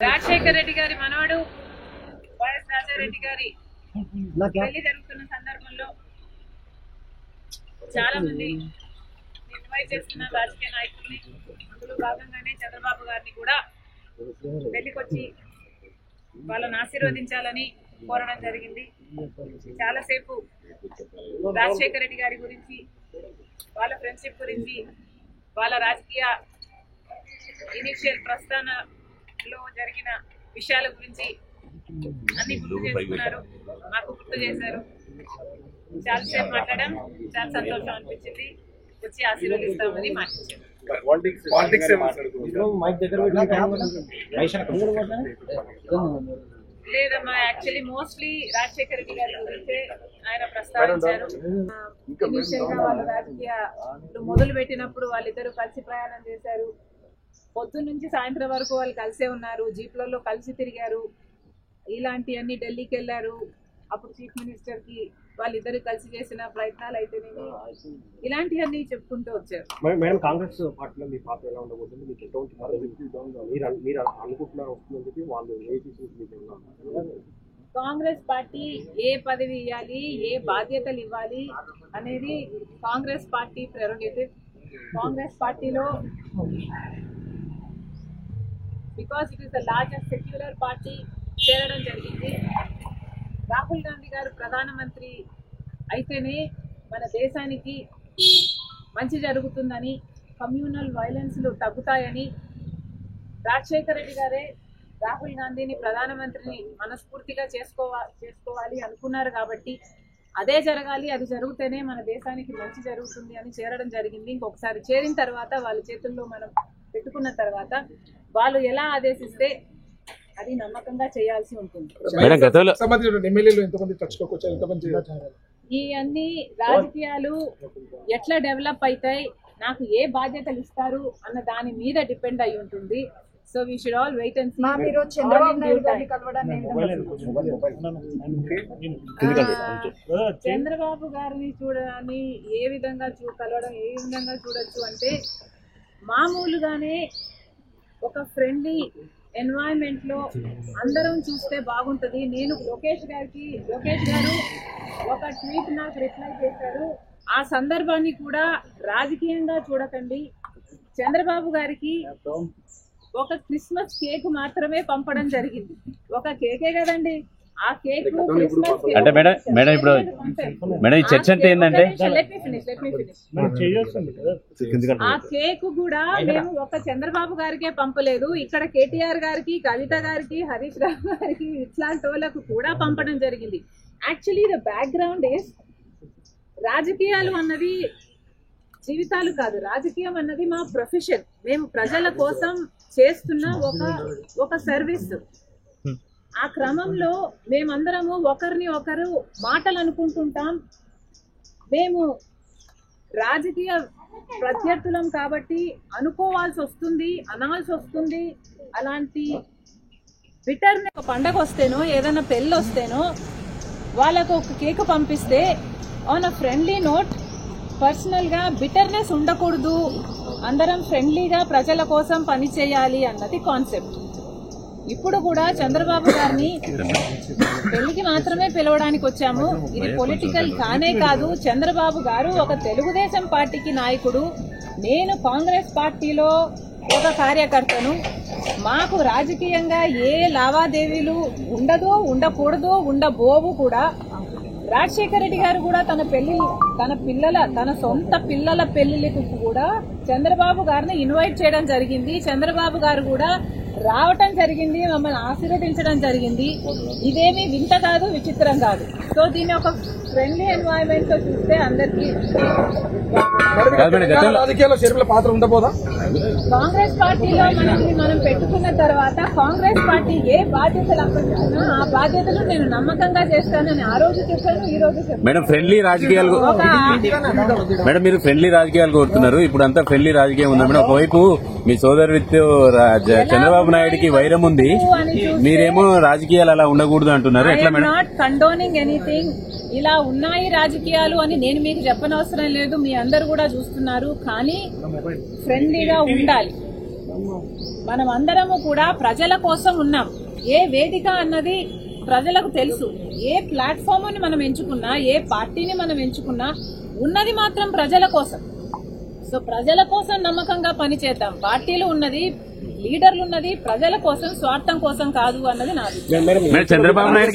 రాజశేఖర్ రెడ్డి గారి మనవడు వైఎస్ రాజారెడ్డి గారి పెళ్లి జరుగుతున్న సందర్భంలో చాలా మంది ఇన్వైట్ చేస్తున్న రాజకీయ నాయకుల్ని, అందులో భాగంగానే చంద్రబాబు గారిని కూడా పెళ్లికొచ్చి వాళ్ళని ఆశీర్వదించాలని కోరడం జరిగింది. చాలాసేపు రాజశేఖర్ రెడ్డి గారి గురించి, వాళ్ళ ఫ్రెండ్షిప్ గురించి, వాళ్ళ రాజకీయ ఇనిషియల్ ప్రస్థానంలో జరిగిన విషయాల గురించి అన్ని గుర్తు చేసుకున్నారు, మాకు గుర్తు చేశారు. చాలాసేపు మాట్లాడడం చాలా సంతోషం అనిపించింది. వచ్చి ఆశీర్వదిస్తామని మాట్లాడారు. లేదమ్మా, యాక్చువల్లీ మోస్ట్లీ రాజశేఖర రెడ్డి గారి గురించి ఆయన ప్రస్తావించారు. ఇనిషియల్ గా వాళ్ళు రాజకీయాలు మొదలు పెట్టినప్పుడు వాళ్ళిద్దరూ కలిసి ప్రయాణం చేశారు. పొద్దున్న నుంచి సాయంత్రం వరకు వాళ్ళు కలిసే ఉన్నారు, జీప్లలో కలిసి తిరిగారు. ఇలాంటివన్నీ ఢిల్లీకి వెళ్ళారు. అప్పుడు చీఫ్ మినిస్టర్ కి వాళ్ళిద్దరు కలిసి చేసిన ప్రయత్నాలు అయితేనేమి ఇలాంటివన్నీ చెప్పుకుంటూ వచ్చారు. మేడం, కాంగ్రెస్ పార్టీలో మీ పాత్ర ఎలా ఉండబోతుంది? మీకు ఎటువంటి మీరు అనుకుంటున్నారు వస్తుందని చెప్పి వాళ్ళు కాంగ్రెస్ పార్టీ ఏ పదవి ఇవ్వాలి, ఏ బాధ్యతలు ఇవ్వాలి అనేది కాంగ్రెస్ పార్టీ ప్రెరోగేటివ్. కాంగ్రెస్ పార్టీలో because it is the largest secular party చేరడం జరిగింది. రాహుల్ గాంధీ గారు ప్రధానమంత్రి అయితేనే మన దేశానికి మంచి జరుగుతుందని, కమ్యూనల్ వైలెన్స్లు తగ్గుతాయని రాజశేఖర రెడ్డి గారే రాహుల్ గాంధీని ప్రధానమంత్రిని మనస్ఫూర్తిగా చేసుకోవాలి అనుకున్నారు. కాబట్టి అదే జరగాలి, అది జరిగితేనే మన దేశానికి మంచి జరుగుతుంది అని చేరడం జరిగింది. ఇంకొకసారి చేరిన తర్వాత వాళ్ళ చేతుల్లో మనం పెట్టుకున్న తర్వాత వాళ్ళు ఎలా ఆదేశిస్తే అది నమ్మకంగా చేయాల్సి ఉంటుంది. ఈ అన్ని రాజకీయాలు ఎట్లా డెవలప్ అవుతాయి, నాకు ఏ బాధ్యతలు ఇస్తారు అన్న దాని మీద డిపెండ్ అయి ఉంటుంది. So we should all wait and see. Chandrababu గారిని చూడని ఏ విధంగా కలవడం ఏ విధంగా చూడొచ్చు అంటే, మామూలుగానే ఒక ఫ్రెండ్లీ ఎన్వైరన్మెంట్ లో అందరం చూస్తే బాగుంటది. నేను లోకేష్ గారు ఒక ట్వీట్ నాకు రిప్లై చేశారు. ఆ సందర్భాన్ని కూడా రాజకీయంగా చూడకండి. చంద్రబాబు గారికి ఒక క్రిస్మస్ కేక్ మాత్రమే పంపడం జరిగింది. ఒక కేకే కదండి, ఆ కేక్ అంటే మేడం ఇప్పుడు మేడం ఈ చర్చ అంటే ఏంటంటే, ఆ కేక్ కూడా మేము ఒక చంద్రబాబు గారికే పంపలేదు, ఇక్కడ కేటీఆర్ గారికి, కవిత గారికి, హరీష్ రావు గారికి, ఇట్లాంటి వాళ్ళకు కూడా పంపడం జరిగింది. యాక్చువల్లీ ద బ్యాక్గ్రౌండ్ ఇస్, రాజకీయాలు అన్నది జీవితాలు కాదు, రాజకీయం అన్నది మా ప్రొఫెషన్. మేము ప్రజల కోసం చేస్తున్న ఒక సర్వీస్. ఆ క్రమంలో మేమందరము ఒకరిని ఒకరు మాటలు అనుకుంటుంటాం. మేము రాజకీయ ప్రత్యర్థులం కాబట్టి అనుకోవాల్సి వస్తుంది, అనాల్సి వస్తుంది. అలాంటి బిటర్ని ఒక పండగ వస్తేనో ఏదైనా పెళ్ళి వస్తేనో వాళ్ళకు ఒక కేక్ పంపిస్తే on a friendly note, personal గా బిటర్నెస్ ఉండకూడదు, అందరం ఫ్రెండ్లీగా ప్రజల కోసం పని చేయాలి అన్నది కాన్సెప్ట్. ఇప్పుడు కూడా చంద్రబాబు గారిని పెళ్లికి మాత్రమే పిలవడానికి వచ్చాము. ఇది పొలిటికల్ కానే కాదు. చంద్రబాబు గారు ఒక తెలుగుదేశం పార్టీకి నాయకుడు, నేను కాంగ్రెస్ పార్టీలో ఒక కార్యకర్తను. మాకు రాజకీయంగా ఏ లావాదేవీలు ఉండదో, ఉండకూడదో, ఉండబోవు కూడా. రాజశేఖర రెడ్డి గారు కూడా తన సొంత పిల్లల పెళ్లికి కూడా చంద్రబాబు గారిని ఇన్వైట్ చేయడం జరిగింది. చంద్రబాబు గారు కూడా రావటం జరిగింది, మమ్మల్ని ఆశీర్వదించడం జరిగింది. ఇదేమీ వింత కాదు, విచిత్రం కాదు. సో దీన్ని ఒక ఫ్రెండ్లీ ఎన్వైరన్మెంట్ తో చూస్తే అందరికీ పాత్ర ఉండబోదా? కాంగ్రెస్ పార్టీలో మనం పెట్టుకున్న తర్వాత కాంగ్రెస్ పార్టీ ఏ బాధ్యతలు అప్పచెప్పినా ఆ బాధ్యతలు నేను నమ్మకంగా చేస్తానని ఆ రోజు చెప్పాను, ఈ రోజు చెప్పాను. మేడం, ఫ్రెండ్లీ రాజకీయాలు మేడం, మీరు ఫ్రెండ్లీ రాజకీయాలు కోరుతున్నారు. ఇప్పుడు అంతా ఫ్రెండ్లీ రాజకీయం ఉందా మేడం? ఒకవైపు మీ సోదరుడితో చంద్రబాబు నాయుడుకి వైరం ఉంది, మీరేమో రాజకీయాలు అలా ఉండకూడదు అంటున్నారు. ఎట్లా మేడం? Not condoning anything. ఇలా ఉన్నాయి రాజకీయాలు అని నేను మీకు చెప్పనవసరం లేదు, మీ అందరు కూడా చూస్తున్నారు. కానీ ఫ్రెండ్లీగా ఉండాలి. మనం అందరము కూడా ప్రజల కోసం ఉన్నాం. ఏ వేదిక అన్నది ప్రజలకు తెలుసు. ఏ ప్లాట్ఫామ్ ని మనం ఎంచుకున్నా, ఏ పార్టీని మనం ఎంచుకున్నా ఉన్నది మాత్రం ప్రజల కోసం. సో ప్రజల కోసం నమ్మకంగా పనిచేద్దాం. పార్టీలు ఉన్నది, లీడర్లు ఉన్నది ప్రజల కోసం, స్వార్థం కోసం కాదు అన్నది నాది. చంద్రబాబు నాయుడు